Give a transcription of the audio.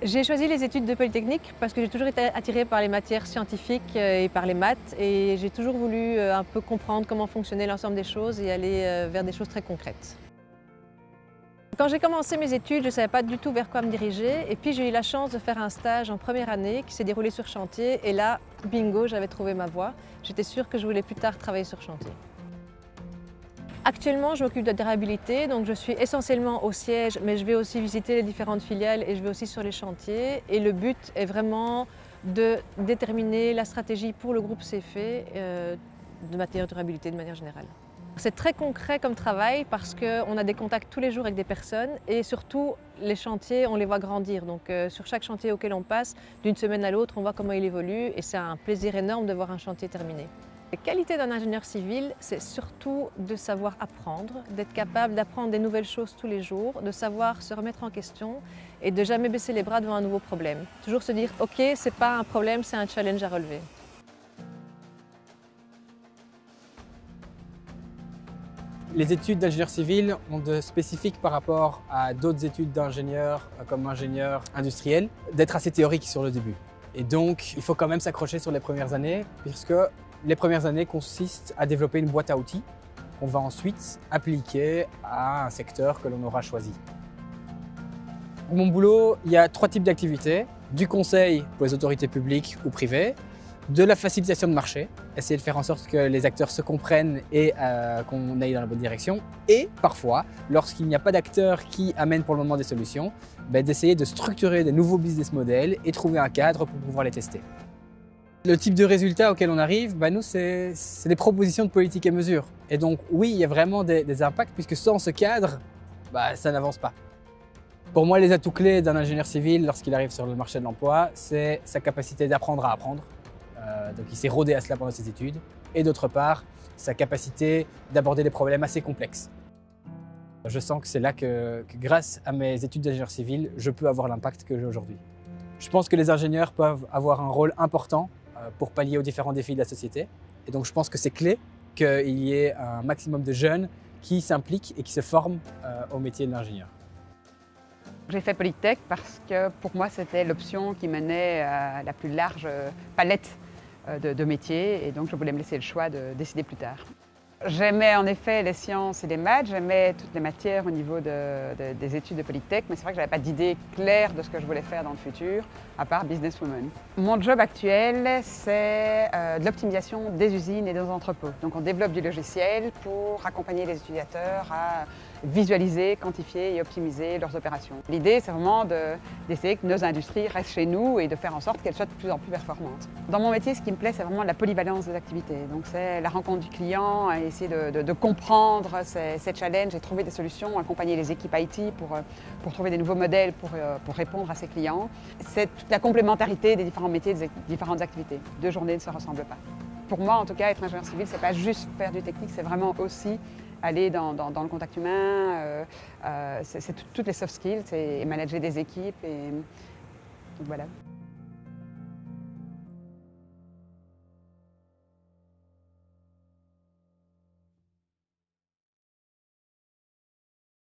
J'ai choisi les études de Polytechnique parce que j'ai toujours été attirée par les matières scientifiques et par les maths et j'ai toujours voulu un peu comprendre comment fonctionnait l'ensemble des choses et aller vers des choses très concrètes. Quand j'ai commencé mes études, je ne savais pas du tout vers quoi me diriger et puis j'ai eu la chance de faire un stage en première année qui s'est déroulé sur chantier et là, bingo, j'avais trouvé ma voie. J'étais sûre que je voulais plus tard travailler sur chantier. Actuellement, je m'occupe de durabilité, donc je suis essentiellement au siège, mais je vais aussi visiter les différentes filiales et je vais aussi sur les chantiers. Et le but est vraiment de déterminer la stratégie pour le groupe CFE de matière durabilité de manière générale. C'est très concret comme travail parce qu'on a des contacts tous les jours avec des personnes et surtout les chantiers, on les voit grandir. Donc sur chaque chantier auquel on passe, d'une semaine à l'autre, on voit comment il évolue et c'est un plaisir énorme de voir un chantier terminé. La qualité d'un ingénieur civil, c'est surtout de savoir apprendre, d'être capable d'apprendre des nouvelles choses tous les jours, de savoir se remettre en question et de jamais baisser les bras devant un nouveau problème. Toujours se dire « ok, c'est pas un problème, c'est un challenge à relever ». Les études d'ingénieur civil ont de spécifique par rapport à d'autres études d'ingénieur comme ingénieur industriel, d'être assez théorique sur le début. Et donc, il faut quand même s'accrocher sur les premières années, puisque les premières années consistent à développer une boîte à outils qu'on va ensuite appliquer à un secteur que l'on aura choisi. Pour mon boulot, il y a 3 types d'activités. Du conseil pour les autorités publiques ou privées, de la facilitation de marché, essayer de faire en sorte que les acteurs se comprennent et qu'on aille dans la bonne direction. Et parfois, lorsqu'il n'y a pas d'acteurs qui amènent pour le moment des solutions, d'essayer de structurer des nouveaux business models et trouver un cadre pour pouvoir les tester. Le type de résultat auquel on arrive, nous, c'est des propositions de politique et mesures. Et donc, oui, il y a vraiment des impacts, puisque sans ce cadre, ça n'avance pas. Pour moi, les atouts clés d'un ingénieur civil lorsqu'il arrive sur le marché de l'emploi, c'est sa capacité d'apprendre à apprendre. Donc, il s'est rodé à cela pendant ses études. Et d'autre part, sa capacité d'aborder des problèmes assez complexes. Je sens que c'est là que grâce à mes études d'ingénieur civil, je peux avoir l'impact que j'ai aujourd'hui. Je pense que les ingénieurs peuvent avoir un rôle important pour pallier aux différents défis de la société. Et donc je pense que c'est clé qu'il y ait un maximum de jeunes qui s'impliquent et qui se forment au métier de l'ingénieur. J'ai fait Polytech parce que pour moi c'était l'option qui menait à la plus large palette de métiers et donc je voulais me laisser le choix de décider plus tard. J'aimais en effet les sciences et les maths, j'aimais toutes les matières au niveau des études de Polytech, mais c'est vrai que je n'avais pas d'idée claire de ce que je voulais faire dans le futur, à part businesswoman. Mon job actuel, c'est de l'optimisation des usines et des entrepôts. Donc on développe du logiciel pour accompagner les utilisateurs à visualiser, quantifier et optimiser leurs opérations. L'idée, c'est vraiment d'essayer que nos industries restent chez nous et de faire en sorte qu'elles soient de plus en plus performantes. Dans mon métier, ce qui me plaît, c'est vraiment la polyvalence des activités. Donc c'est la rencontre du client, essayer de comprendre ces challenges et trouver des solutions, accompagner les équipes IT pour trouver des nouveaux modèles pour répondre à ses clients. C'est toute la complémentarité des différents métiers, des différentes activités. 2 journées ne se ressemblent pas. Pour moi, en tout cas, être ingénieur civil, c'est pas juste faire du technique, c'est vraiment aussi aller dans le contact humain, c'est toutes les soft skills et manager des équipes. Et donc voilà.